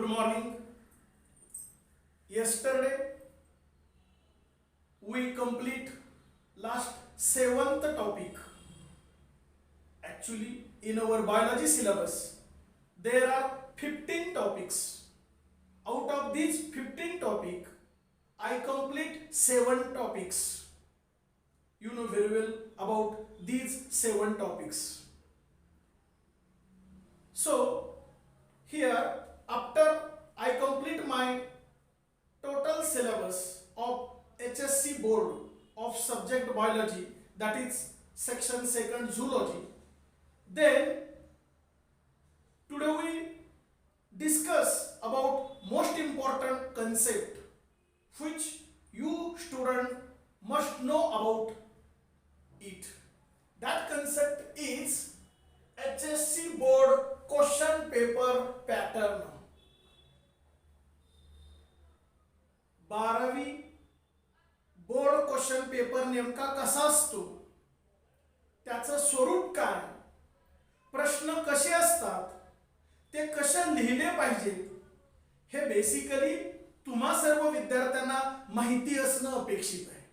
Good morning. Yesterday we complete last seventh topic. Actually, in our biology syllabus, there are 15 topics. Out of these 15 topics, I complete 7 topics. You know very well about these 7 topics. So, here after I complete my total syllabus of HSC board of subject biology, that is section 2nd zoology, then today we discuss about most important concept which you student must know about it. That concept is HSC board question paper pattern. 12वी board question paper नेमका कसा असतो, त्याचं स्वरूप काय, प्रश्न कसे असतात, ते कसे लिहिले पाहिजेत, हे बेसिकली तुम्हा सर्व विद्यार्थ्यांना माहिती असणं अपेक्षित आहे.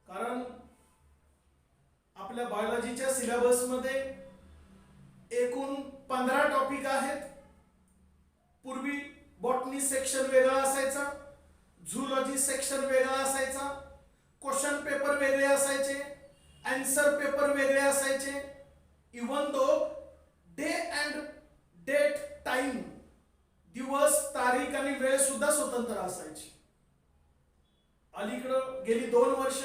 कारण आपल्या बायोलॉजीच्या सिलेबस मध्ये एकूण 15 टॉपिक आहेत. पूर्वी बॉटनी सेक्शन वेगळा असायचा, झूलॉजी सेक्शन वेगळा असायचा, क्वेश्चन पेपर वेगळे असायचे, आन्सर पेपर वेगळे असायचे. Even though day and date time, दिवस तारीख आणि वेळ सुद्धा स्वतंत्र असायची. अलीकडे गेली 2 वर्ष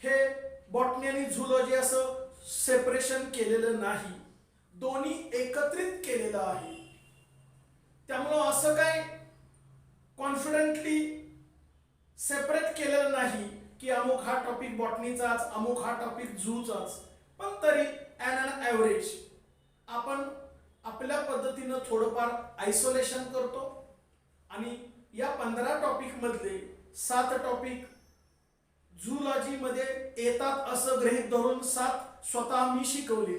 हे बॉटनी आणि झूलॉजी असं सेपरेशन केलेलं नाही, दोन्ही एकत्रित केलेलं आहे. त्यामुळे असं काय कॉन्फिडेंटली सेपरेट केलेलं नाही की अमुक हा टॉपिक बॉटनीचाच, अमुक हा टॉपिक झूचाच. पण तरी ॲन ॲव्हरेज आपण आपल्या पद्धतीनं थोडंफार आयसोलेशन करतो आणि या 15 टॉपिक मधले 7 टॉपिक झूलॉजी मध्ये येतात असं गृहीत धरून 7 स्वतः मी शिकवले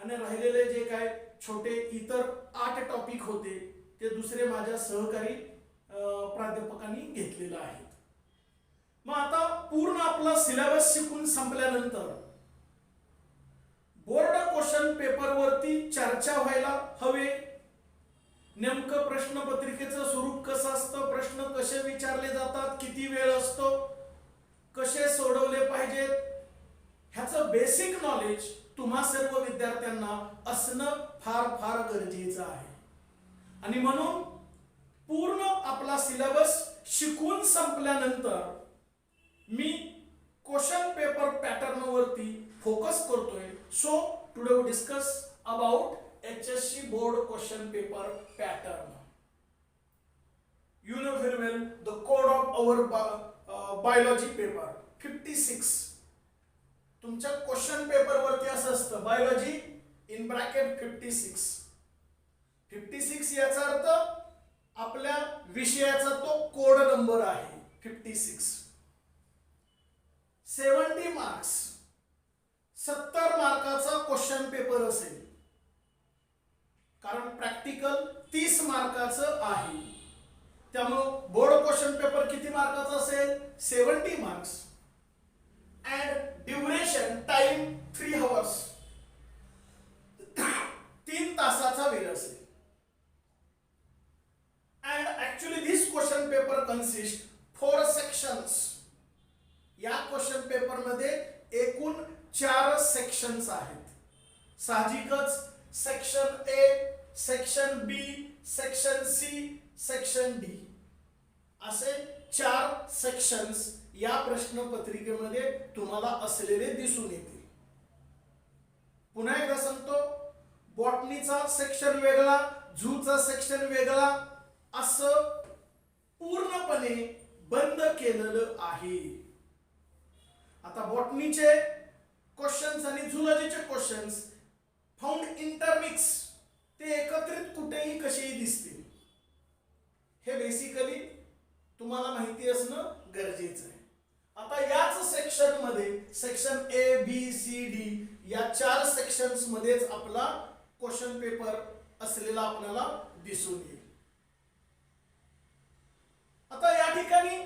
आणि राहिलेले जे काय छोटे इतर 8 टॉपिक होते ते दुसरे माझ्या सहकारी प्राध्यापकांनी घेतलेलं आहे. मग आता पूर्ण आपला सिलेबस शिकून संपल्यानंतर बोर्ड क्वेश्चन पेपर वरती चर्चा व्हायला हवे. नेमकं प्रश्नपत्रिकेचं स्वरूप कसं असतं, प्रश्न कसे विचारले जातात, किती वेळ असतो, कसे सोडवले पाहिजेत, ह्याचं बेसिक नॉलेज तुम्हा सर्व विद्यार्थ्यांना असणं फार फार गरजेचं आहे. आणि म्हणून पूर्ण आपला सिलेबस शिकून संपल्यानंतर मी क्वेश्चन पेपर पॅटर्न वरती फोकस करतोय. So today we discuss about HSC board question paper pattern. You know very well the code of our biology paper 56. तुमच्या क्वेश्चन पेपर वरती असं असतं बायोलॉजी इन ब्रॅकेट 56. 56 याचा अर्थ आपल्या विषयाचा तो कोड नंबर आहे 56. 70 मार्क्स, 70 मार्काचा क्वेश्चन पेपर असेल, कारण प्रॅक्टिकल 30 मार्काचं आहे. त्यामुळे बोर्ड क्वेश्चन पेपर किती मार्काचा असेल, 70 marks. And duration time 3 hours, 3 तासाचा वेळ असेल. And actually this question paper consists 4 sections. या क्वेश्चन पेपर मध्ये एकूण 4 सेक्शन्स आहेत. साहजिकच section A, section B, section C, section D असे 4 सेक्शन्स या प्रश्नपत्रिकेमध्ये तुम्हाला असलेले दिसून येतील. पुन्हा एकदा सांगतो, बॉटनीचा सेक्शन वेगळा, झूचा सेक्शन वेगळा असं पूर्णपणे बंद केलेलं आहे. आता बॉटनीचे क्वेश्चन्स आणि झूलॉजीचे क्वेश्चन्स फाउंड इंटरमिक्स, ते एकत्रित कुठेही कसेही दिसतील, हे बेसिकली तुम्हाला माहिती असणं गरजेचं आहे. आता याच सेक्शन मध्ये section A, B, C, D या 4 सेक्शन्स मध्येच आपला क्वेश्चन पेपर असलेला आपल्याला दिसून येईल. आता या ठिकाणी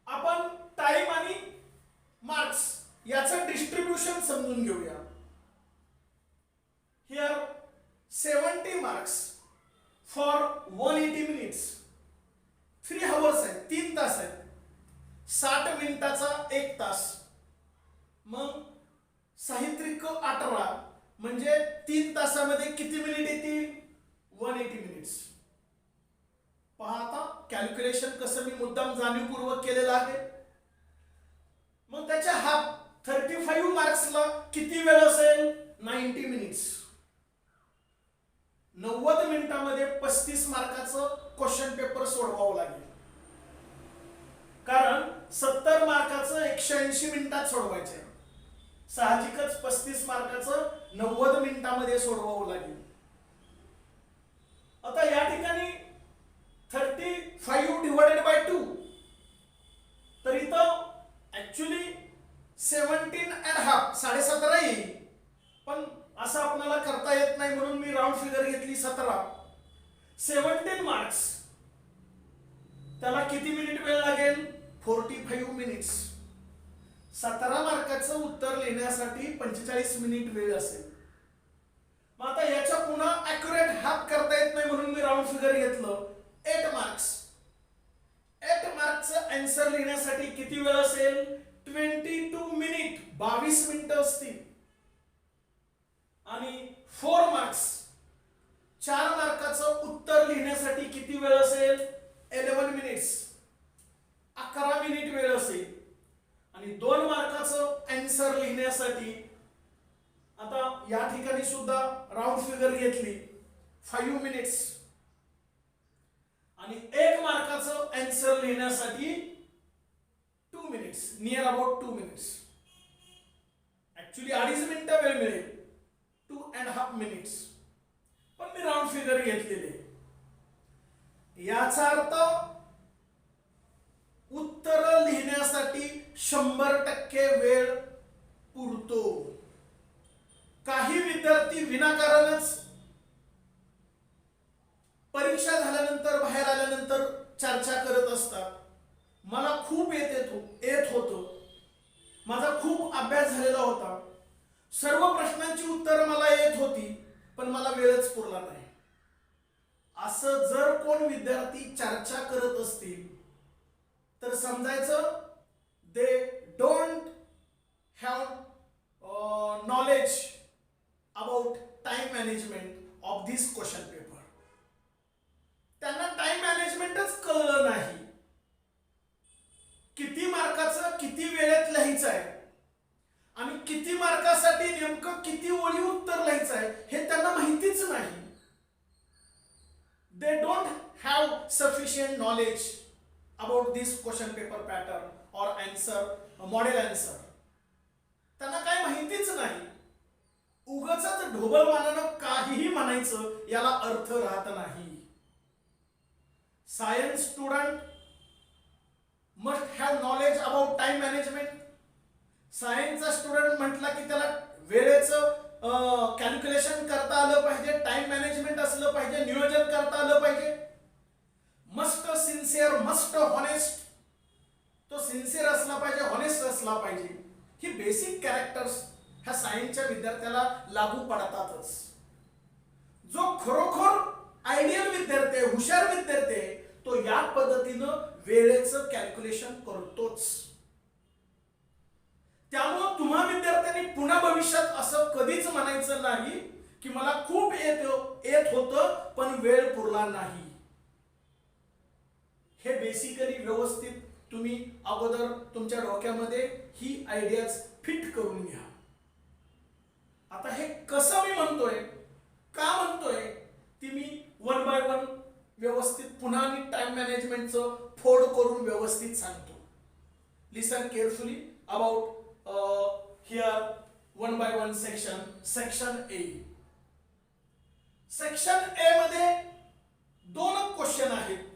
आपण टाइम आणि मार्क्स याचं डिस्ट्रीब्युशन समजून घेऊया. Here 70 marks for 180 minutes. 3 hours आहेत, 3 तास आहेत. 60 मिनिटाचा 1 तास, मग साहित्रिक 18 म्हणजे 3 तासामध्ये किती मिनिट येतील? 180 मिनिट्स. पहा आता कॅल्क्युलेशन कसं मी मुद्दाम जाणीवपूर्वक केलेलं आहे. मग त्याच्या हाफ 35 मार्क्सला किती वेळ असेल? 90 मिनिट्स. 90 मिनिटांमध्ये 35 मार्काचं क्वेश्चन पेपर सोडवावं लागेल. कारण 70 मार्काचं 180 मिनिटात सोडवायचं आहे. साहजिकच 35 मार्काचं 90 मिनिटांमध्ये सोडवावं लागेल. आता या ठिकाणी 35 डिवायडेड बाय 2, तर इथं ऍक्च्युली 17.5 17.5 येईल, पण असं आपल्याला करता येत नाही म्हणून मी राऊंड फिगर घेतली 17. 17 मार्क्स, त्याला किती मिनिट वेळ लागेल? 45 मिनिट्स. 17 मार्काचं उत्तर लिहिण्यासाठी 45 मिनिट वेळ असेल. मग आता याच्या पुन्हा ॲक्युरेट हाफ करता येत नाही म्हणून मी राऊंड फिगर घेतलं 8 मार्क्स. 8 मार्क्सचं आन्सर लिहिण्यासाठी किती वेळ असेल? 22 मिनिट, 22 मिनिटं असतील. आणि 4 मार्क्स, 4 मार्काचं उत्तर लिहिण्यासाठी किती वेळ असेल? 11 मिनिट्स, 11 मिनिट वेळ असेल. आणि 2 मार्काचं आन्सर लिहिण्यासाठी आता या ठिकाणी सुद्धा राऊंड फिगर घेतली 5 मिनिट्स. आणि 1 मार्काचं आन्सर लिहिण्यासाठी 2 minutes, near about 2 minutes. Actually 2.5 मिनिटं वेळ मिळेल, 2.5 मिनिट्स, पण मी राऊंड फिगर घेतलेले. याचा अर्थ उत्तर लिहिण्यासाठी 100% वेळ पुरतो. काही विद्यार्थी विनाकारणच परीक्षा झाल्यानंतर बाहेर आल्यानंतर चर्चा करत असतात. मला खूप येत होतं, माझा खूप अभ्यास झालेला होता, सर्व प्रश्नांची उत्तर मला येत होती, पण मला वेळच पुरला नाही. असं जर कोण विद्यार्थी चर्चा करत असतील तर समजायचं they don't have knowledge about time management of this question paper. त्यांना टाइम मॅनेजमेंटच कळलं नाही. किती मार्काचं किती वेळेत लिहायचं आहे आणि किती मार्कासाठी नेमकं किती ओळी उत्तर लिहायचं आहे हे त्यांना माहितीच नाही. They don't have sufficient knowledge about this question paper pattern और आन्सर मॉडेल आन्सर. त्यांना काय माहितीच नाही. उगाचच ढोबळमानानं काहीही म्हणायचं याला अर्थ राहत नाही. Science student must have knowledge about time management. सायन्सचा स्टुडंट म्हटला की त्याला वेळेचं कॅल्क्युलेशन करता आलं पाहिजे, टाइम मॅनेजमेंट असलं पाहिजे, नियोजन करता आलं पाहिजे. Must sincere, must honest. तो सिन्सिअर असला पाहिजे, हॉनेस्ट असला पाहिजे. ही बेसिक कॅरेक्टर्स ह्या सायन्सच्या विद्यार्थ्याला लागू पडतातच. जो खरोखर आयडियल विद्यार्थी आहे, हुशार विद्यार्थी आहे, तो या पद्धतीनं वेळेचं कॅल्क्युलेशन करतोच. त्यामुळे तुम्हा विद्यार्थ्यांनी पुन्हा भविष्यात असं कधीच म्हणायचं नाही की मला खूप येत होतं पण वेळ पुरला नाही. हे बेसिकली व्यवस्थित तुम्ही अगोदर तुमच्या डोक्यामध्ये ही आयडियाज फिट करून घ्या. आता हे कसं मी म्हणतोय, का म्हणतोय, ती मी 1 by 1 व्यवस्थित पुन्हा मी टाइम मॅनेजमेंटचं फोड करून व्यवस्थित सांगतो. Listen carefully about here 1 by 1 section. Section A. Section A मध्ये 2 क्वेश्चन आहेत.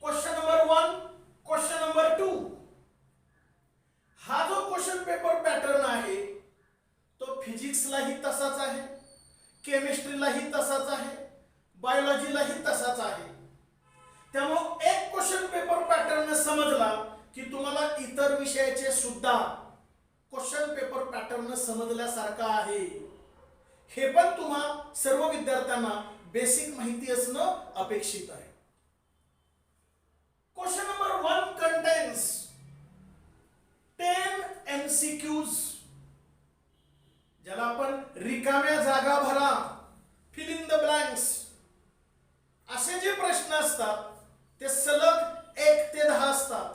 Question number 1, question number 2. हा जो क्वेश्चन पेपर पॅटर्न आहे तो फिजिक्सलाही तसाच आहे, मधीलही तसाच आहे. त्यामुळे एक क्वेश्चन पेपर पॅटर्न समजला की तुम्हाला इतर विषयाचे सुद्धा क्वेश्चन पेपर पॅटर्न समजल्यासारखा आहे. हे पण तुम्हा सर्व विद्यार्थ्यांना बेसिक माहिती असणं अपेक्षित आहे. क्वेश्चन नंबर 1 कंटेन्स 10 MCQs, ज्याला आपण रिकाम्या जागा भरा, फिल इन द ब्लँक्स असे जे प्रश्न असतात ते सलग 1 ते 10 असतात.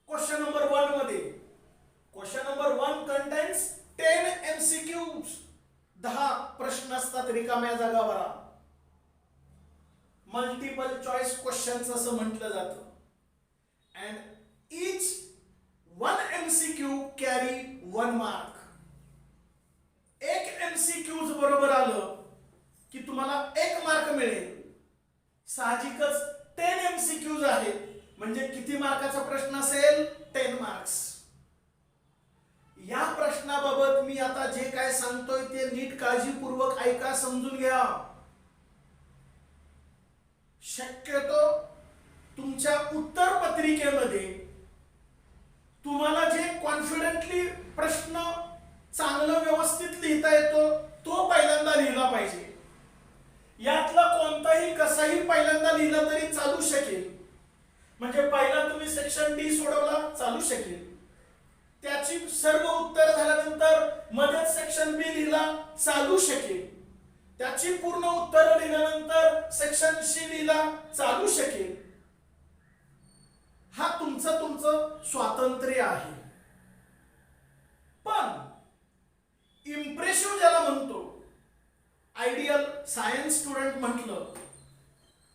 क्वेश्चन नंबर 1 मध्ये क्वेश्चन नंबर 1 कंटेन्स 10 MCQs, 10 प्रश्न असतात रिकाम्या जागा भरा. मल्टिपल चॉईस क्वेश्चन्स असं म्हटलं जातं. And each 1 MCQ carry 1 mark. एक MCQs बरोबर आलं की तुम्हाला 1 मार्क मिळेल. साहजिकच 10 MCQs आहेत म्हणजे किती मार्काचा प्रश्न असेल? 10 मार्क्स. या प्रश्नाबाबत मी आता जे काय सांगतोय ते नीट काळजीपूर्वक ऐका, समजून घ्या. शक्यतो तुमच्या उत्तर पत्रिकेमध्ये तुम्हाला जे कॉन्फिडेंटली प्रश्न चांगलं व्यवस्थित लिहिता येतो तो पहिल्यांदा लिहिला पाहिजे. यातला कोणताही कसाही पहिल्यांदा लिहिला तरी चालू शकेल. म्हणजे पहिला तुम्ही सेक्शन डी सोडवला चालू शकेल, त्याची सर्व उत्तर झाल्यानंतर मध्येच सेक्शन बी लिहिला चालू शकेल, त्याची पूर्ण उत्तर लिहिल्यानंतर सेक्शन सी लिहिला चालू शकेल. हा तुमचं स्वातंत्र्य आहे. पण इम्प्रेसिव्ह ज्याला म्हणतो, आयडियल सायन्स स्टुडंट म्हटलं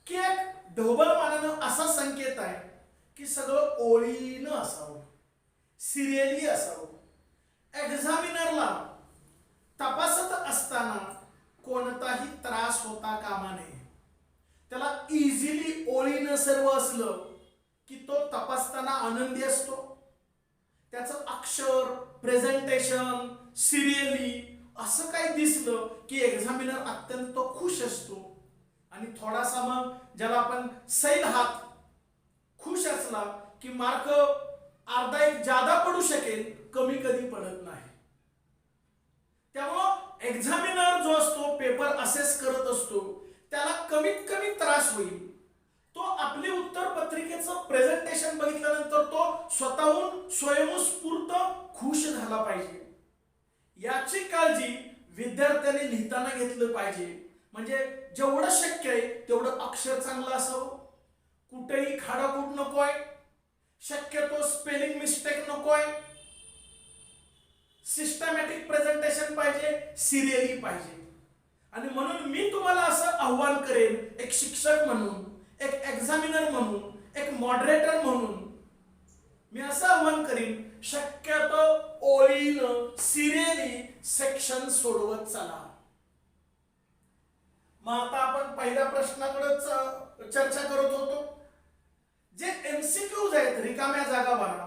की एक ढोबळमानानं असा संकेत आहे की सगळं ओळीनं असावं, सिरियली असावं. एक्झामिनरला तपासत असताना कोणताही त्रास होता कामा नये. त्याला इझिली ओळीनं सर्व असलं की तो तपासताना आनंदी असतो. त्याचं अक्षर, प्रेझेंटेशन, सिरियली असं काही दिसलं की एक्झामिनर अत्यंत खुश असतो. आणि थोडासा मग ज्याला आपण सैल हात खुश असला की मार्क अर्धा एक जादा पडू शकेल, कमी कधी पडत नाही. त्यामुळं एक्झामिनर जो असतो, पेपर असेस करत असतो, त्याला कमीत कमी त्रास होईल. तो आपले उत्तर पत्रिकेचं प्रेझेंटेशन बघितल्यानंतर तो स्वतःहून स्वयंस्फूर्त खुश झाला पाहिजे. याची काळजी विद्यार्थ्यांनी लिहिताना घेतलं पाहिजे. म्हणजे जेवढं शक्य आहे तेवढं अक्षर चांगलं असावं, कुठेही खाडाखोड नकोय, शक्यतो स्पेलिंग मिस्टेक नकोय, सिस्टमॅटिक प्रेझेंटेशन पाहिजे, सिरियली पाहिजे. आणि म्हणून मी तुम्हाला असं आव्हान करेन, एक शिक्षक म्हणून, एक एक्झामिनर म्हणून, एक मॉडरेटर म्हणून मी असं आव्हान करीन, शक्यतो ओळीनं सिरियली सेक्शन सोडवत चला. मग आता आपण पहिल्या प्रश्नाकडे चर्चा करत होतो. जे MCQs आहेत रिकाम्या जागा भरा,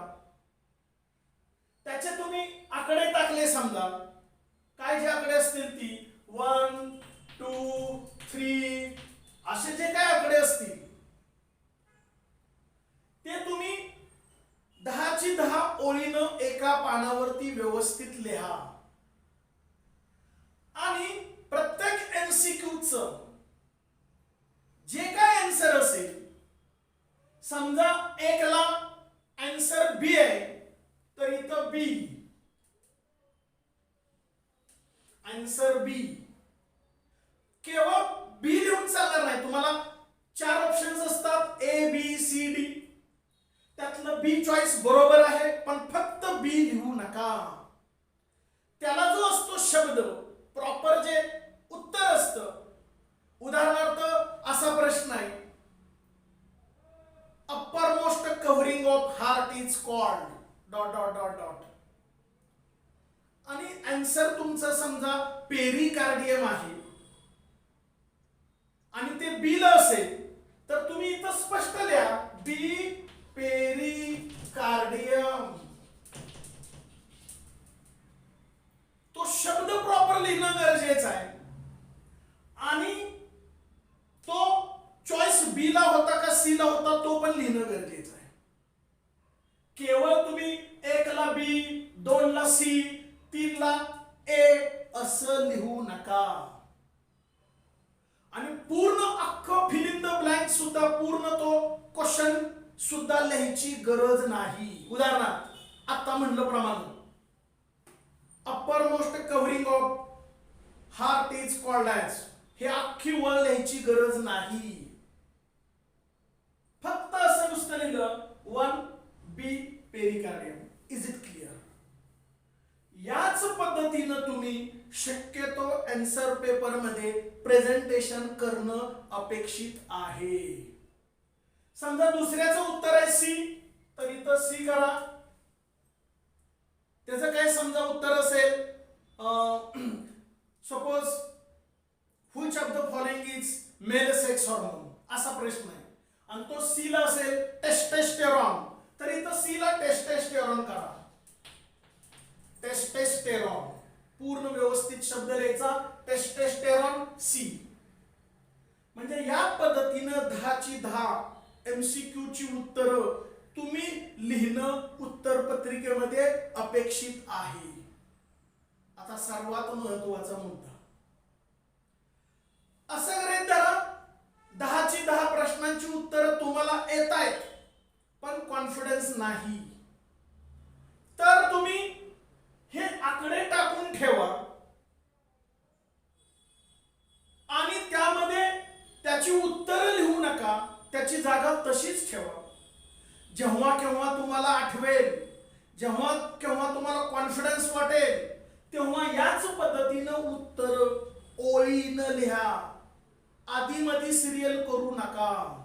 त्याचे तुम्ही आकडे टाकले. समजा काय जे आकडे असतील ती 1, 2, 3 असे जे काय आकडे असतील ते तुम्ही 10ची 10 ओळीनं एका पानावरती व्यवस्थित लिहा. आणि प्रत्येक MCQचं जे काय आन्सर असेल, समजा 1 ला आन्सर बी आहे तर इथं बी, आन्सर बी. केवळ बी लिहून चालणार नाही. तुम्हाला 4 ऑप्शन्स असतात, ए बी सी डी. त्यातलं बी चॉईस बरोबर आहे, पण फक्त बी लिहू नका. त्याला जो असतो शब्द प्रॉपर जे उत्तर असतं, उदाहरणार्थ असा प्रश्न आहे, upper most covering of heart is called dot dot dot dot. आणि आन्सर तुमचं समजा पेरिकार्डियम आहे आणि ते बी ला असेल तर तुम्ही इथं स्पष्ट लिहा बी पेरिकार्डियम. तो शब्द प्रॉपर लिहिणं गरजेचं आहे. आणि तो ला होता तो पण लिहिणं गरजेचं आहे. केवळ तुम्ही 1 ला बी, 2 ला सी, 3 ला ए असं लिहू नका. आणि पूर्ण अख्खं फिल इन द ब्लँक सुद्धा पूर्ण तो क्वेश्चन सुद्धा लिहायची गरज नाही. उदाहरणार्थ आता म्हणलं प्रमाणे upper most covering of heart is called as, हे अख्खी वळ लिहायची गरज नाही. फक्त असं नुसतं लिहिलं 1 बी पेरिकार्डियम. Is it clear? याच पद्धतीनं तुम्ही शक्यतो आन्सर पेपर मध्ये प्रेझेंटेशन करणं अपेक्षित आहे. समजा दुसऱ्याचं उत्तर आहे सी, तर इथं सी करा. त्याचं काय समजा उत्तर असेल suppose which of the following is male sex hormone, असा प्रश्न आहे आणि तो सी ला असेल टेस्टेस्टेरॉन, तर इथं सी ला टेस्टेस्टेरॉन करा. टेस्टेस्टेरॉन पूर्ण व्यवस्थित शब्द लिहायचा, टेस्टेस्टेरॉन सी. म्हणजे या पद्धतीनं 10 ची 10 MCQ ची उत्तरं तुम्ही लिहिणं उत्तर पत्रिकेमध्ये अपेक्षित आहे. आता सर्वात महत्वाचा मुद्दा, असं गृहीत धरा 10 ची 10 प्रश्नांची उत्तरं तुम्हाला येत आहेत पण कॉन्फिडन्स नाही, तर तुम्ही हे आकडे टाकून ठेवा आणि त्यामध्ये त्याची उत्तरं लिहू नका, त्याची जागा तशीच ठेवा. जेव्हा केव्हा तुम्हाला आठवेल, जेव्हा केव्हा तुम्हाला कॉन्फिडन्स वाटेल, तेव्हा याच पद्धतीनं उत्तर ओळीनं लिहा. आधीमध्ये सिरियल करू नका.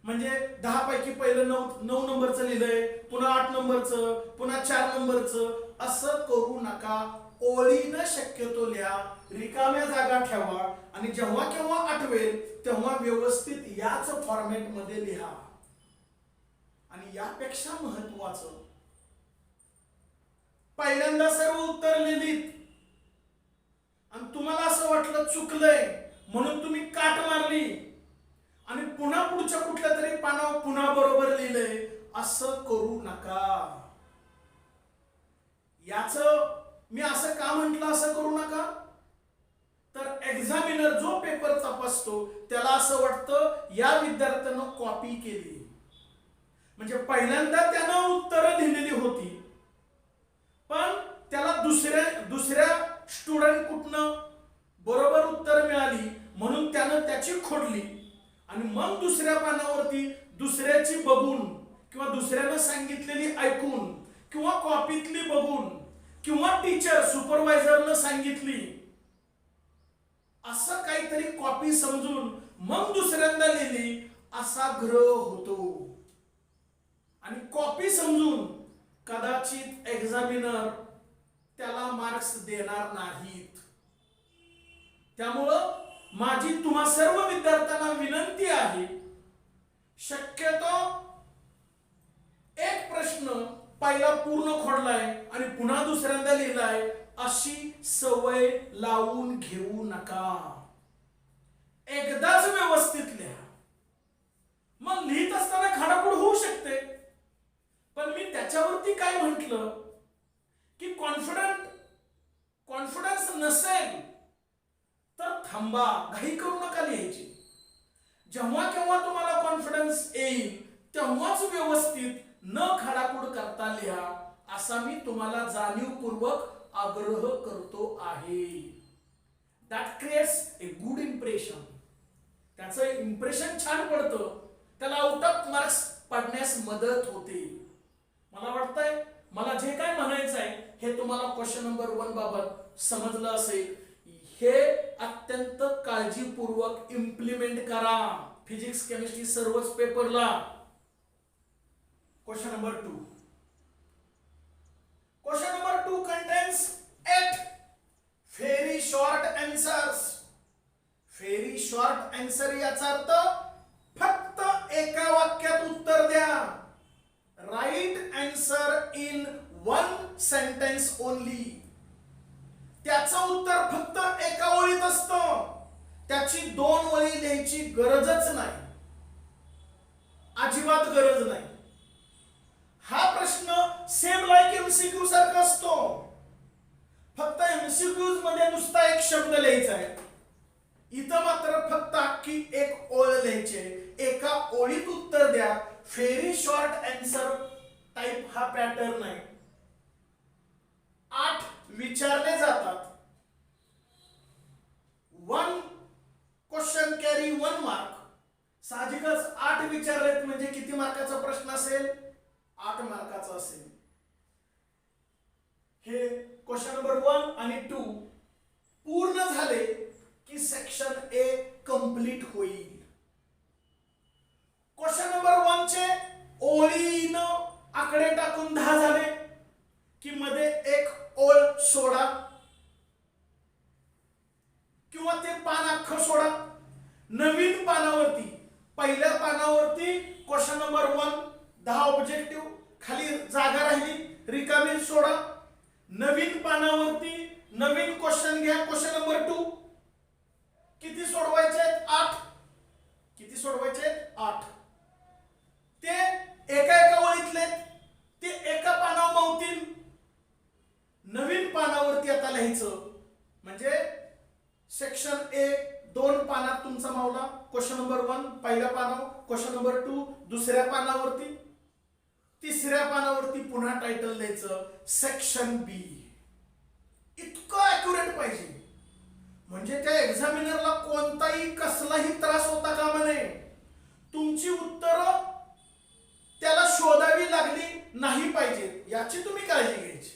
म्हणजे 10 पैकी पहिलं 9 नंबरचं लिहिलंय, पुन्हा 8 नंबरचं, पुन्हा 4 नंबरचं, असं करू नका. ओळीनं शक्यतो लिहा, रिकाम्या जागा ठेवा आणि जेव्हा केव्हा आठवेल तेव्हा व्यवस्थित याच फॉर्मॅट मध्ये लिहा. आणि यापेक्षा महत्वाचं, पहिल्यांदा सर्व उत्तर लिहिलीत आणि तुम्हाला असं वाटलं चुकलंय म्हणून तुम्ही काट मारली आणि पुन्हा पुढच्या कुठल्या तरी पानावर पुन्हा बरोबर लिहिलंय, असं करू नका. याच मी असं का म्हटलं असं करू नका, तर एक्झामिनर जो पेपर तपासतो त्याला असं वाटतं या विद्यार्थ्यानं कॉपी केली. म्हणजे पहिल्यांदा त्यानं उत्तरं लिहिलेली होती पण त्याला दुसऱ्या स्टुडंट कुठनं बरोबर उत्तर मिळाली म्हणून त्यानं त्याची खोडली आणि मग दुसऱ्या पानावरती दुसऱ्याची बघून किंवा दुसऱ्यानं सांगितलेली ऐकून किंवा कॉपीतली बघून किंवा टीचर सुपरवायझरनं सांगितली असं काहीतरी कॉपी समजून मग दुसऱ्यांदा लिहिली, असा ग्रह होतो. आणि कॉपी समजून कदाचित एक्झामिनर त्याला मार्क्स देणार नाहीत. त्यामुळं माझी तुम्हा सर्व विद्यार्थ्यांना विनंती आहे, शक्यतो एक प्रश्न पहिला पूर्ण खोडलाय आणि पुन्हा दुसऱ्यांदा लिहिलाय अशी सवय लावून घेऊ नका. एकदाच व्यवस्थित लिहा. मग लिहित असताना खाडाखोड होऊ शकते, पण मी त्याच्यावरती काय म्हटलं की कॉन्फिडन्स नसेल तर थांबा, घाई करू नका लिहायची. जेव्हा केव्हा तुम्हाला कॉन्फिडन्स येईल तेव्हाच व्यवस्थित न खाडाखोड करता लिहा, असा मी तुम्हाला जाणीवपूर्वक आग्रह करतो आहे. That creates a good impression. त्याचं इम्प्रेशन छान पडतं, त्याला आउट ऑफ मार्क्स पडण्यास मदत होते. मला वाटतंय मला जे काय म्हणायचं आहे हे तुम्हाला क्वेश्चन नंबर 1 बाबत समजलं असेल. हे अत्यंत काळजीपूर्वक इम्प्लिमेंट करा फिजिक्स केमिस्ट्री सर्वच पेपरला. Question number 2. Question number 2 contains 8 very short answers. Very short answer याचा अर्थ फक्त एका वाक्यात उत्तर द्या. Write answer in one sentence only. त्याचं उत्तर फक्त एका ओळीत असतं, त्याची 2 ओळी लिहायची गरजच नाही. अजिबात गरज नाही. हा प्रश्न सेम लाईक एमसीक्यू सारखा असतो. फक्त एमसीक्यूज मध्ये नुसता एक शब्द लिहायचा आहे. इथं मात्र फक्त अख्खी एक ओळ लिहायची आहे. एका ओळीत उत्तर द्या. व्हेरी शॉर्ट आन्सर टाइप हा पॅटर्न आहे. 8 विचारले जातात. 1 क्वेश्चन कॅरी 1 मार्क. साहजिकच 8 विचारलेत म्हणजे किती मार्काचा प्रश्न असेल? 8 मार्काचा असेल. हे क्वेश्चन नंबर 1 आणि 2 पूर्ण झाले की सेक्शन ए कंप्लीट होईल. क्वेश्चन नंबर 1 चे ओळीनं आकडे टाकून 10 झाले की मध्ये एक ओळ सोडा किंवा ते पान अख्खं सोडा. नवीन पानावरती पहिल्या पानावरती क्वेश्चन नंबर 1 10 ऑब्जेक्टिव्ह, खाली जागा राहिली रिकामी सोडा. नवीन पानावरती नवीन क्वेश्चन घ्या. क्वेश्चन नंबर 2 किती सोडवायचे आहेत? 8. किती सोडवायचे आहेत? 8. ते एका ओळीतले ते एका पानावर मावतील. नवीन पानावरती आता लिहायचं म्हणजे सेक्शन ए 2 पानात तुमचा मावला. क्वेश्चन नंबर 1 पहिल्या पानावर, क्वेश्चन नंबर 2 दुसऱ्या पानावरती, तिसऱ्या पानावरती पुन्हा टायटल द्यायचं सेक्शन बी. इतकं ॲक्युरेट पाहिजे म्हणजे त्या एक्झामिनरला कोणताही कसलाही त्रास होता कामा नये. तुमची उत्तरं त्याला शोधावी लागली नाही पाहिजे याची तुम्ही काळजी घ्यायची.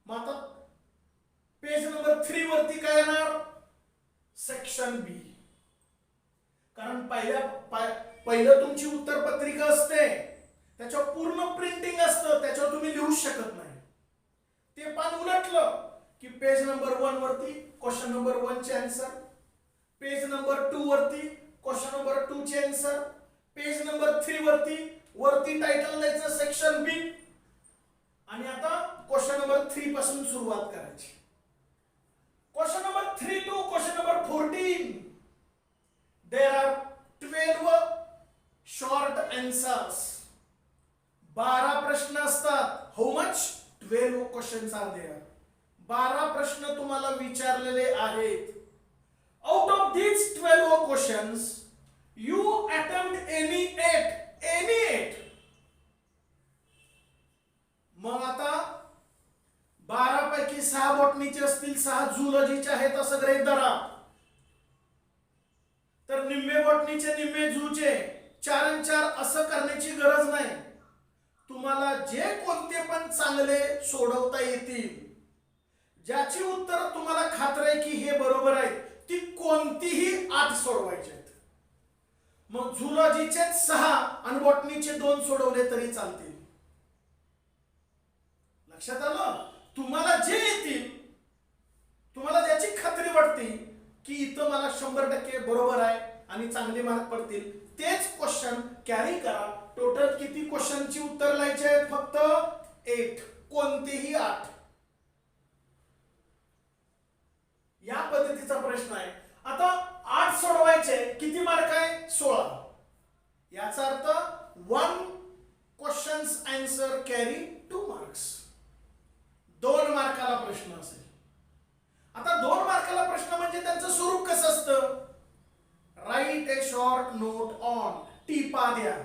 मग आता पेज नंबर 3 वरती काय येणार? सेक्शन बी. कारण पहिलं तुमची उत्तरपत्रिका असते, त्याच्यावर पूर्ण प्रिंटिंग असतं, त्याच्यावर तुम्ही लिहू शकत नाही. ते पान उलटलं की पेज नंबर 1 वरती क्वेश्चन नंबर 1 चे आन्सर, पेज नंबर 2 वरती क्वेश्चन नंबर 2 चे आन्सर, पेज नंबर 3 वरती टायटल द्यायचं सेक्शन बी. आणि आता क्वेश्चन नंबर 3 पासून सुरुवात करायची. Question number 3 to question number 14 there are 12 short answers. 12 प्रश्न असतात. How much? 12 questions are there. 12 प्रश्न तुम्हाला विचारलेले आहेत. Out of these 12 questions you attempt any 8. मग आता 12 पैकी 6 बॉटनीचे असतील, 6 झूलॉजीचे आहेत असं गृहीत धरा. तर निम्मे बॉटनीचे निम्मे झूचे 4 आणि 4 असं करण्याची गरज नाही. तुम्हाला जे कोणते पण चांगले सोडवता येतील, ज्याची उत्तर तुम्हाला खात्री आहे की हे बरोबर आहे, ती कोणतीही 8 सोडवायची आहेत. मग झूलॉजीचे 6 आणि बॉटनीचे 2 सोडवले तरी चालतील. लक्षात आलं? तुम्हाला जे येतील, तुम्हाला ज्याची खात्री वाटते की इथं मला 100% बरोबर आहे आणि चांगले मार्क पडतील, तेच क्वेश्चन कॅरी करा. टोटल किती क्वेश्चनची उत्तर लिहायचे आहेत? फक्त 8. कोणतेही 8. या पद्धतीचा प्रश्न आहे. आता 8 सोडवायचे, किती मार्क आहे? 16. याचा अर्थ 1 क्वेश्चन्स आन्सर कॅरी 2 मार्क्स. 2 मार्काला प्रश्न असेल. आता 2 मार्काला प्रश्न म्हणजे त्यांचं स्वरूप कसं असतं? Write a short note on. टिपा द्या.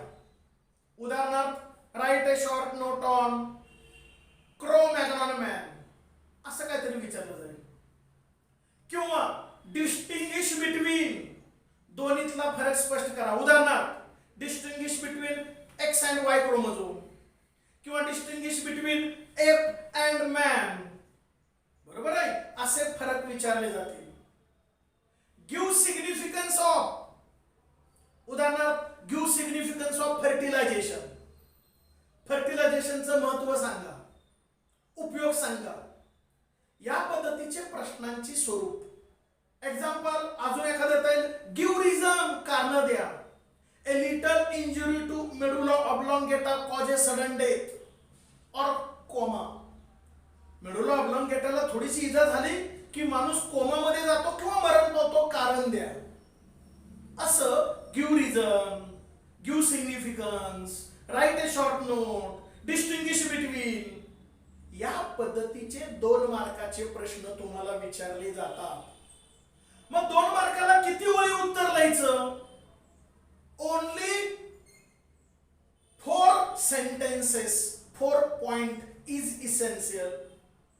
उदाहरणार्थ write a short note on Cro Magnon man असं काहीतरी विचारलं जाईल. किंवा डिस्टिंग्विश बिटवीन, दोन्हीतला फरक स्पष्ट करा. उदाहरणार्थ distinguish between X and Y chromosome किंवा distinguish between ape and man. बरोबर आहे? असे फरक विचारले जातील. गिव्ह सिग्निफिकन्स ऑफ, उदाहरणार्थ गिव्ह सिग्निफिकन्स ऑफ फर्टिलायझेशन. फर्टिलायझेशनचं महत्व सांगा, उपयोग सांगा. या पद्धतीचे प्रश्नांची स्वरूप. एक्झाम्पल अजून एखादं येईल. गिव्ह रिझन, कारण द्या. A little injury to medulla oblongata cause a sudden death और कोमा. मेडुला ऑब्लॉंगेटाला थोडीशी इजा झाली की माणूस कोमामध्ये जातो किंवा मरण पावतो, कारण द्या. असं give reason, give significance, write a short note, distinguish between, या पद्धतीचे 2 मार्काचे प्रश्न तुम्हाला विचारले जातात. मग 2 मार्काला किती ओळी उत्तर लिहायचं? Only 4 sentences, 4 point is essential.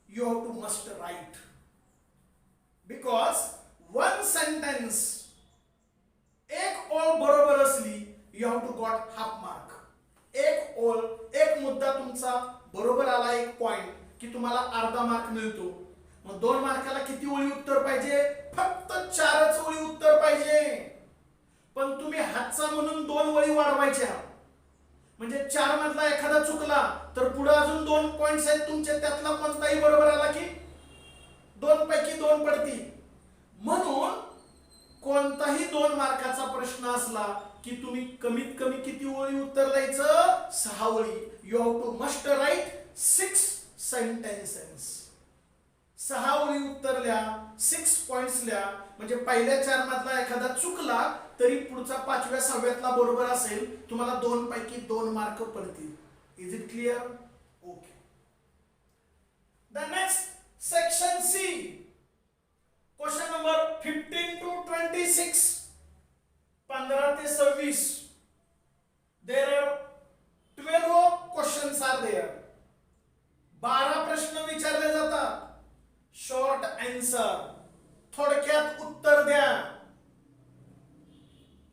You have to must write, because one sentence, एक ओळ बरोबर असली, you have to got half mark. एक ओळ, एक मुद्दा तुमचा बरोबर आला, 1 पॉइंट, की तुम्हाला अर्धा मार्क मिळतो. मग 2 मार्काला किती ओळी उत्तर पाहिजे? फक्त 4च ओळी उत्तर पाहिजे. पण तुम्ही हातचा म्हणून 2 ओळी वाढवायच्या, म्हणजे 4 मधला एखादा चुकला तर पुढे अजून 2 पॉइंट्स आहेत तुमचे, त्यातला कोणताही बरोबर आला की 2 पैकी 2 पडतील. म्हणून कोणताही 2 मार्काचा प्रश्न असला की तुम्ही कमीत कमी किती ओळी उत्तर द्यायचं? 6 ओळी. You have to must write 6 sentences. 6 ओळी उत्तर लिहा, 6 पॉइंट्स लिहा, म्हणजे पहिल्या 4 मधला एखादा चुकला तरी पुढचा 5व्या 6व्यातला बरोबर असेल, तुम्हाला 2 पैकी 2 मार्क पडतील. Is it clear? Okay. The next section C, question number 15 to 26, 15 ते 26. There are 12 questions are there. 12 प्रश्न विचारले जातात. शॉर्ट आन्सर, थोडक्यात उत्तर द्या.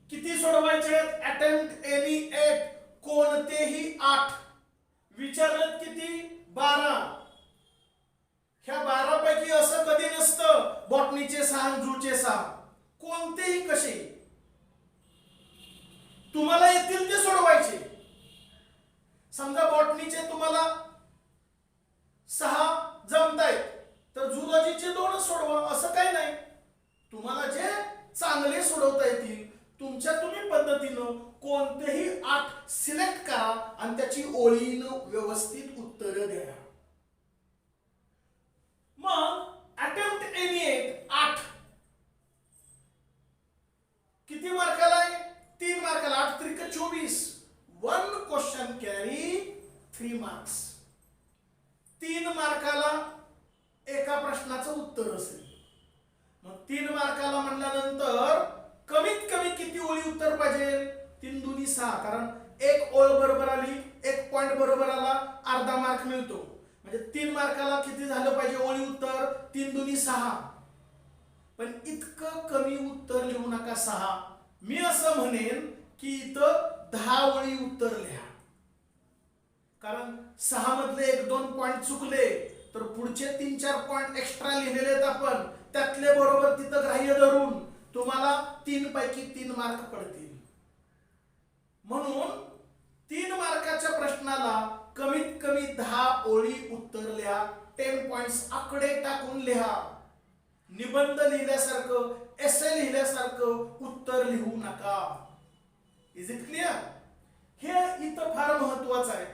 किती सोडवायचे? अटेम्प्ट एनी 8, कोणतेही 8. विचारलेत किती? 12. ह्या 12 पैकी असं कधी नसतं बॉटनीचे 6, जूचे 6. कोणतेही कसे तुम्हाला येतील ते सोडवायचे. समजा बॉटनीचे तुम्हाला 6 जमतायत तर झुलॉजीचे 2च सोडवा, असं काही नाही. तुम्हाला जे चांगले सोडवता येतील तुमच्या तुम्ही पद्धतीनं कोणतेही 8 सिलेक्ट करा आणि त्याची ओळीनं व्यवस्थित उत्तर द्या. मग अटेम्प्ट एनी 8 किती मार्काला आहे? 3 मार्काला. 8 त्रिक 24. 1 क्वेश्चन कॅरी 3 मार्क्स. 3 मार्काला एका प्रश्नाचं उत्तर असेल. मग 3 मार्काला म्हणल्यानंतर कमीत कमी किती ओळी उत्तर पाहिजे? 3 दुनी 6, कारण एक ओळ बरोबर आली, 1 पॉइंट बरोबर आला, अर्धा मार्क मिळतो. म्हणजे 3 मार्काला किती झालं पाहिजे ओळी उत्तर? 3 दुनी 6. पण इतकं कमी उत्तर लिहू नका 6. मी असं म्हणेन की इथं 10 ओळी उत्तर लिहा. कारण 6 मधले 1-2 पॉइंट चुकले तर पुढचे 3-4 पॉइंट एक्स्ट्रा लिहिलेले आहेत आपण, त्यातले बरोबर तिथं ग्राह्य धरून तुम्हाला 3 पैकी 3 मार्क पडतील. म्हणून 3 मार्काच्या प्रश्नाला कमीत कमी 10 ओळी उत्तर लिहा. 10 पॉइंट्स आकडे टाकून लिहा. निबंध लिहिल्यासारखं, एसे लिहिल्यासारखं उत्तर लिहू नका. Is it clear? हे इथं फार महत्वाचं आहे.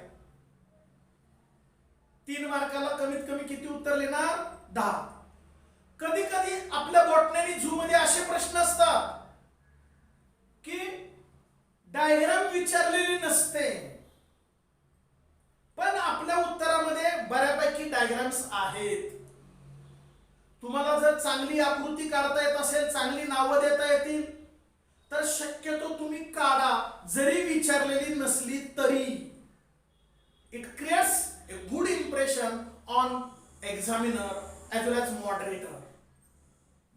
3 मार्काला कमीत कमी किती उत्तर लिहिणार? 10. कधी कधी आपल्या बॉटनी झू मध्ये असे प्रश्न असतात की डायग्राम विचारलेली नसते, पण आपल्या उत्तरामध्ये बऱ्यापैकी डायग्राम्स आहेत. तुम्हाला जर चांगली आकृती काढता येत असेल, चांगली नावं देता येतील तर शक्यतो तुम्ही काढा, जरी विचारलेली नसली तरी. It creates a good impression on examiner as well as moderator.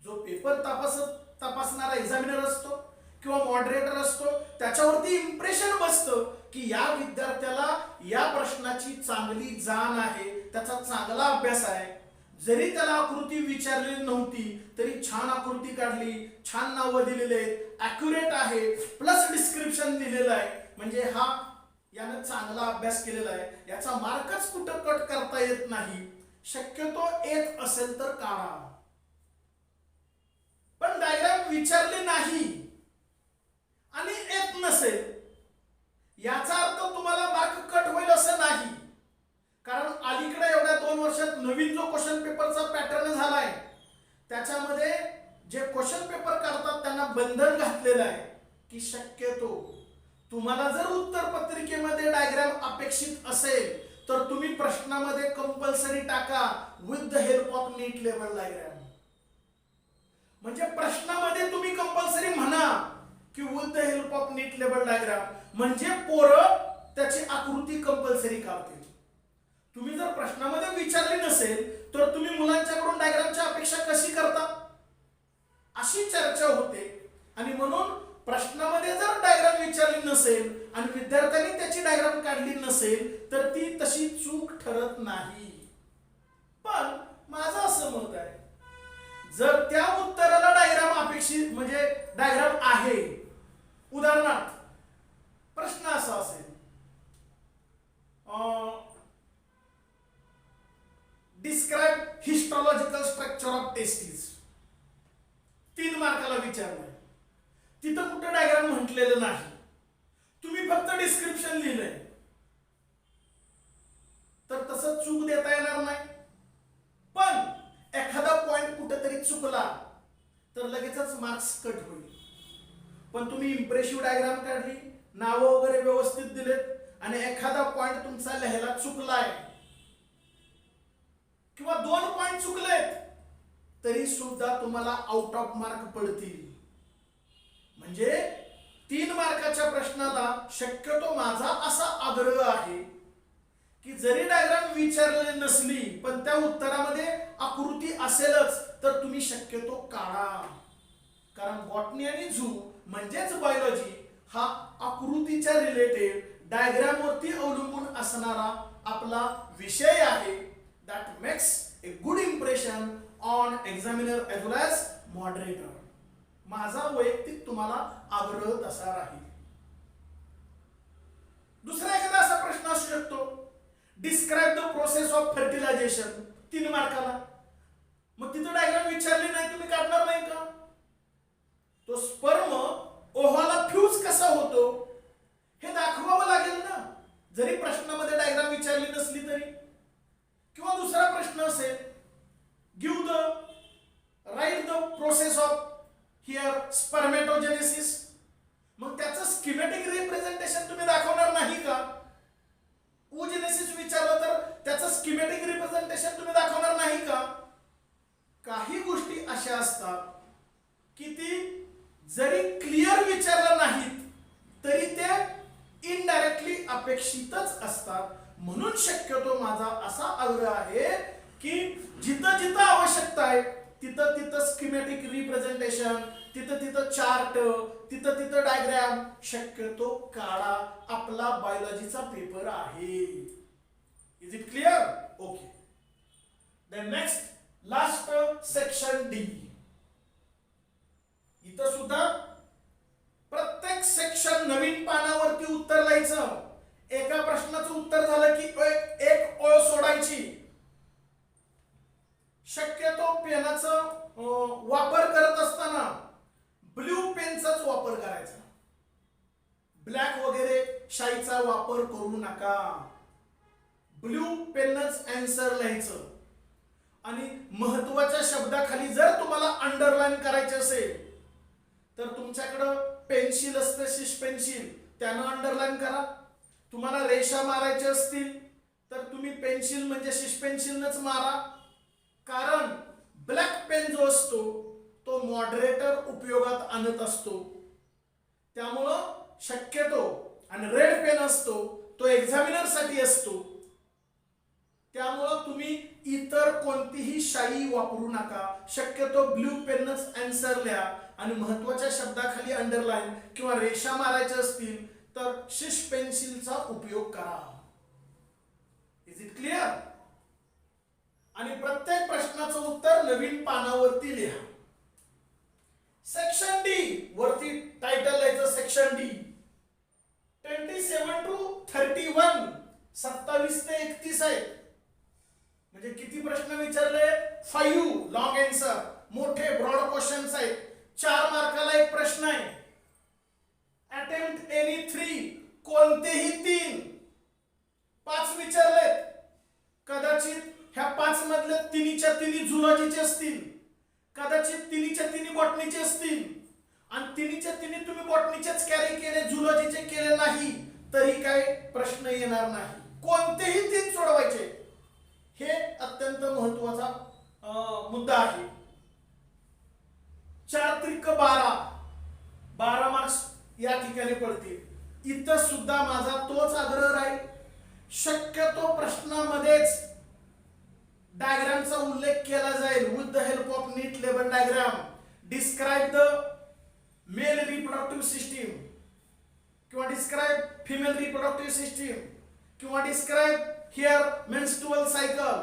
जो पेपर तपासणारा एक्झामिनर असतो किंवा मॉडरेटर असतो त्याच्यावरती इम्प्रेशन बसतं की या विद्यार्थ्याला या प्रश्नाची चांगली जाण आहे, त्याचा चांगला अभ्यास आहे. जरी त्याला आकृती विचारलेली नव्हती तरी छान आकृती काढली, छान नावं दिलेले आहेत, ॲक्युरेट आहे, प्लस डिस्क्रिप्शन दिलेलं आहे, म्हणजे हा यानं चांगला अभ्यास केलेला आहे, याचा मार्कच कुठं कट करता येत नाही. शक्यतो येत असेल तर काढा. पण डायग्राम विचारले नाही आणि येत नसेल याचा अर्थ तुम्हाला मार्क कट होईल असं नाही. कारण अलीकडे एवढ्या 2 वर्षात नवीन जो क्वेश्चन पेपरचा पॅटर्न झालाय त्याच्यामध्ये जे क्वेश्चन पेपर काढतात त्यांना बंधन घातलेलं आहे की शक्यतो तुम्हाला जर उत्तर पत्रिकेमध्ये डायग्राम अपेक्षित असेल तर तुम्ही प्रश्नामध्ये कंपल्सरी टाका with the help of neat लेवल डायग्राम. म्हणजे प्रश्नामध्ये तुम्ही कंपल्सरी म्हणा की with the help of neat लेवल डायग्राम, म्हणजे पोरं त्याची आकृती कंपल्सरी काढतील. तुम्ही जर प्रश्नामध्ये विचारली नसेल तर तुम्ही मुलांच्याकडून डायग्रामची अपेक्षा कशी करता, अशी चर्चा होते. आणि म्हणून प्रश्नामध्ये जर डायग्राम विचारली नसेल आणि विद्यार्थ्यांनी त्याची डायग्राम काढली नसेल तर ती तशी चूक ठरत नाही. पण माझं असं मत आहे, जर त्या उत्तराला डायग्राम अपेक्षित म्हणजे डायग्राम आहे, उदाहरणार्थ प्रश्न असा असेल, describe histological structure of testis, 3 मार्काला विचारलंय. तिथं कुठं डायग्राम म्हटलेलं नाही, तुम्ही फक्त डिस्क्रिप्शन लिहिलंय, तर तसं चूक देता येणार नाही. पण एखादा पॉइंट कुठेतरी चुकला तर लगेचच मार्क्स कट होईल. पण तुम्ही इम्प्रेसिव्ह डायग्राम काढली, नावं वगैरे व्यवस्थित दिलेत आणि एखादा पॉइंट तुमचा लिहायला चुकलाय किंवा 2 पॉइंट चुकलेत तरी सुद्धा तुम्हाला आउट ऑफ मार्क पडतील. म्हणजे 3 मार्काच्या प्रश्नाला शक्यतो माझा असा आग्रह आहे की जरी डायग्राम विचारलेली नसली पण त्या उत्तरामध्ये आकृती असेलच तर तुम्ही शक्यतो काढा. कारण बॉटनी आणि झू म्हणजेच बायोलॉजी हा आकृतीच्या रिलेटेड डायग्राम वरती अवलंबून असणारा आपला विषय आहे. That makes a good impression on examiner as well as moderator. माझा वैयक्तिक तुम्हाला आग्रह तसा राहील. दुसरा एखादा असा प्रश्न असू शकतो, describe the process of fertilisation, 3 मार्काला. मग तिथं डायग्राम विचारली नाही, तुम्ही काढणार नाही का? तो स्पर्म ओव्हाला फ्यूज कसा होतो हे दाखवावं लागेल ना, जरी प्रश्नामध्ये डायग्राम विचारली नसली तरी. किंवा दुसरा प्रश्न असेल, give the write the process of here spermatogenesis. मग त्याचं स्कीमॅटिक रिप्रेझेंटेशन तुम्ही दाखवणार नाही का? ओजेनेसिस विचारलं तर त्याचं स्कीमॅटिक रिप्रेझेंटेशन तुम्ही दाखवणार नाही का? काही गोष्टी अशा असतात की ती जरी क्लिअर विचारलं नाहीत तरी ते इनडायरेक्टली अपेक्षितच असतात. म्हणून शक्यतो माझा असा आग्रह आहे की जिथं जिथं आवश्यकता आहे तिथं तिथं स्कीमॅटिक रिप्रेझेंटेशन, तिथं तिथं चार्ट, तिथं तिथं डायग्राम शक्यतो काढा. आपला बायोलॉजीचा पेपर आहे. Is it clear? Okay. Then next last section D. इथं सुद्धा प्रत्येक सेक्शन नवीन पानावरती उत्तर लिहायचं. एका प्रश्नाचं उत्तर झालं की एक ओळ सोडायची. शक्यतो पेनाचा वापर करत असताना ब्ल्यू पेनचाच वापर करायचा. ब्लॅक वगैरे शाईचा वापर करू नका. ब्ल्यू पेनच आन्सर लिहायचं. आणि महत्वाच्या शब्दाखाली जर तुम्हाला अंडरलाईन करायचे असेल तर तुमच्याकडं पेन्सिल असते, शिश पेन्सिल, त्यानं अंडरलाईन करा. तुम्हाला रेषा मारायच्या असतील तर तुम्ही पेन्सिल म्हणजे शिश पेन्सिलनच मारा. कारण ब्लॅक पेन जो असतो तो मॉडरेटर उपयोगात आणत असतो, त्यामुळं शक्यतो, आणि रेड पेन असतो तो एक्झामिनर साठी असतो, त्यामुळं तुम्ही इतर कोणतीही शाई वापरू नका. शक्यतो ब्ल्यू पेनच आन्सर लिहा आणि महत्वाच्या शब्दाखाली अंडरलाईन किंवा रेषा मारायच्या असतील तर शिश पेन्सिलचा उपयोग करा. Is it clear? आणि प्रत्येक प्रश्नाचं उत्तर नवीन पानावरती लिहा. सेक्शन डी वरती टायटल लिहायचं सेक्शन डी. 27 to 31, 27 ते 31 आहे. म्हणजे किती प्रश्न विचारले? 5 लॉंग आन्सर, मोठे ब्रॉड क्वेश्चन्स आहेत. 4 मार्काला एक प्रश्न आहे. अटेम्प्ट एनी 3, कोणतेही 3. 5 विचारलेत. कदाचित ह्या 5 मधले तिन्हीच्या तिन्ही झुलॉजीचे असतील, कदाचित तिन्हीच्या तिन्ही बॉटनीचे असतील आणि आणि तिन्हीच्या तिन्ही तुम्ही बॉटनीचेच कॅरी केले, झुलॉजीचे केले नाही तरी काय प्रश्न येणार नाही. कोणतेही 3 सोडवायचे, हे अत्यंत महत्वाचा मुद्दा आहे. 4 त्रिक 12 मार्क्स या ठिकाणी पडतील. इथं सुद्धा माझा तोच आग्रह राहील, शक्यतो प्रश्नामध्येच डायग्रामचा उल्लेख केला जाईल. With the help of neat label diagram describe the male reproductive system किंवा डिस्क्राइब फिमेल रिप्रोडक्टिव्ह सिस्टीम किंवा डिस्क्राइब हिअर मेन्स्ट्रुअल सायकल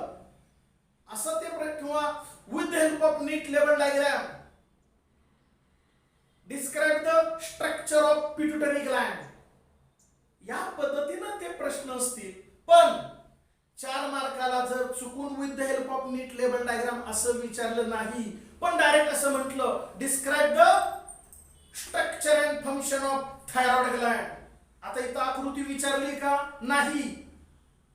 असं ते, किंवा with the help of neat label diagram describe the structure of pituitary gland. या पद्धतीने ते प्रश्न असतील. पण 4 मार्काला जर चुकून with the help of neat label diagram असं विचारलं नाही, पण डायरेक्ट असं म्हटलं describe the structure and function of thyroid gland. आता इथं आकृती विचारली का नाही,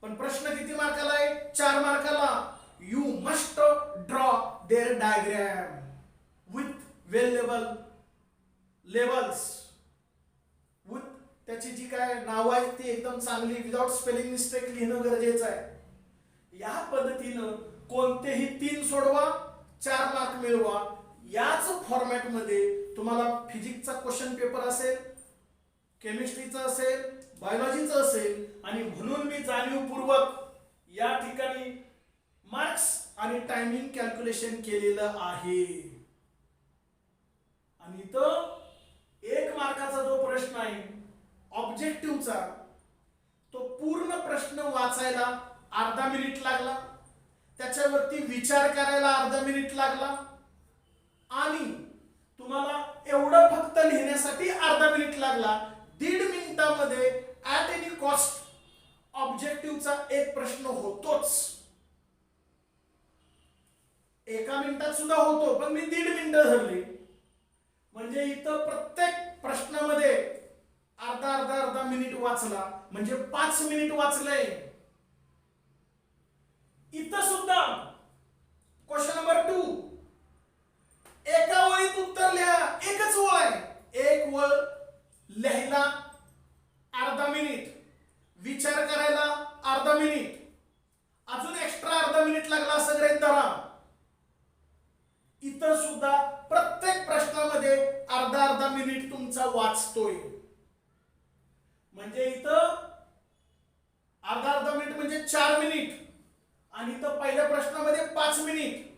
पण प्रश्न किती मार्काला आहे? 4 मार्काला. You must draw their diagram with well labels, with त्याची जी काय नाव आहेत ती एकदम चांगली, विदाउट स्पेलिंग मिस्टेक लिहिणं गरजेचं आहे. या पद्धतीनं कोणतेही 3 सोडवा, 4 मार्क मिळवा. याच फॉर्मॅट मध्ये तुम्हाला फिजिक्सचा क्वेश्चन पेपर असेल, केमिस्ट्रीचा असेल, बायोलॉजीचा असेल, आणि म्हणून मी जाणीवपूर्वक या ठिकाणी मार्क्स आणि टायमिंग कॅल्क्युलेशन केलेलं आहे. आणि इथं 1 मार्काचा जो प्रश्न आहे ऑब्जेक्टिव्हचा, तो पूर्ण प्रश्न वाचायला अर्धा मिनिट लागला, त्याच्यावरती विचार करायला अर्धा मिनिट लागला, आणि तुम्हाला एवढं फक्त लिहिण्यासाठी अर्धा मिनिट लागला. 1.5 मिनिटामध्ये ऍट एनी कॉस्ट ऑब्जेक्टिव्हचा एक प्रश्न होतोच. 1 मिनिटात सुद्धा होतो, पण मी 1.5 मिनिटं धरली. म्हणजे इथं प्रत्येक प्रश्नामध्ये अर्धा मिनिट वाचला, म्हणजे 5 मिनिट वाचलंय. इथं सुद्धा क्वेश्चन नंबर 2, एका ओळीत उत्तर लिहा. एकच ओळ आहे, एक ओळ लिहायला अर्धा मिनिट, विचार करायला अर्धा मिनिट, अजून एक्स्ट्रा अर्धा मिनिट लागला असं गृहीत धरा. इथं सुद्धा प्रत्येक प्रश्नामध्ये अर्धा मिनिट तुमचा वाचतोय. म्हणजे इथं अर्धा मिनिट म्हणजे 4 मिनिट, आणि इथं पहिल्या प्रश्नामध्ये 5 मिनिट,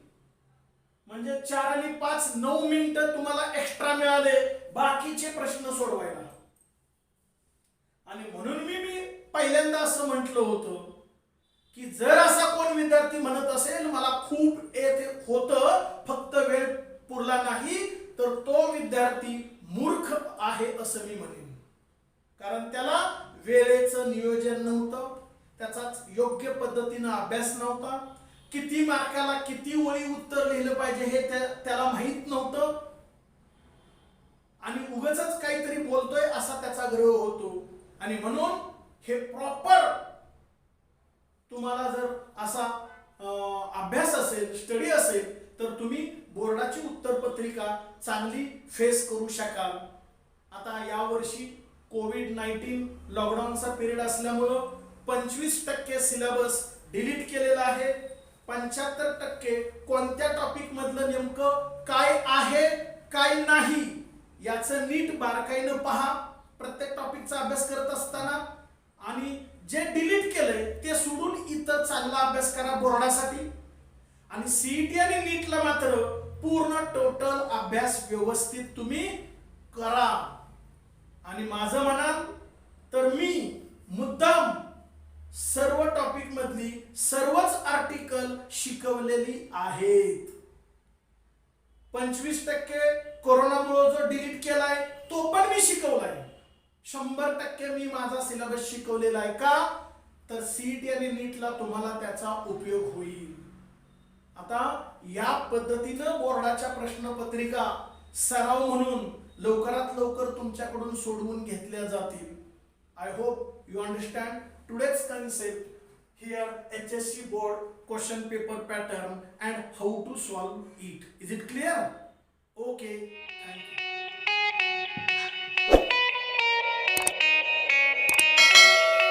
म्हणजे 4 आणि 5 9 मिनिटं तुम्हाला एक्स्ट्रा मिळाले बाकीचे प्रश्न सोडवायला. आणि म्हणून मी पहिल्यांदा असं म्हटलं होतं की जर असा कोण विद्यार्थी म्हणत असेल मला खूप येत होतं फक्त वेळ पुरला नाही, तर तो विद्यार्थी मूर्ख आहे असं मी म्हणेन. कारण त्याला वेळेचं नियोजन नव्हतं, त्याचा योग्य पद्धतीने अभ्यास नव्हता, किती मार्काला किती ओळी उत्तर लिहिलं पाहिजे हे त्याला माहित नव्हतं, आणि उगाचच काहीतरी बोलतोय असा त्याचा ग्रह होतो. आणि म्हणून हे प्रॉपर तुम्हाला जर असा अभ्यास असेल, स्टडी असेल, तर तुम्ही बोर्डाची उत्तरपत्रिका चांगली फेस करू शकाल. आता यावर्षी कोविड-19 लॉकडाऊनचा पिरियड असल्यामुळं 25% सिलेबस डिलीट केलेला आहे. 75% कोणत्या टॉपिक मधलं नेमकं काय आहे काय नाही याचं नीट बारकाईनं पहा प्रत्येक टॉपिकचा अभ्यास करत असताना, आणि जे डिलीट केलंय ते सोडून इतर चांगला अभ्यास करा बोर्डासाठी. आणि सीईटी आणि नीटला मात्र पूर्ण टोटल अभ्यास व्यवस्थित तुम्ही करा. आणि माझं म्हणाल तर मी मुद्दाम सर्व टॉपिक मधली सर्वच आर्टिकल शिकवलेली आहेत. 25% कोरोनामुळे जो डिलीट केलाय तो पण मी शिकवलाय. 100% मी माझा सिलेबस शिकवलेला आहे. का तर सीईटी आणि नीटला तुम्हाला त्याचा उपयोग होईल. आता या पद्धतीनं बोर्डाच्या प्रश्नपत्रिका सराव म्हणून लवकरात लवकर तुमच्याकडून सोडवून घेतल्या जातील. I hope you understand today's concept here HSC board question paper pattern and how to solve it. Is it clear? Okay, thank you.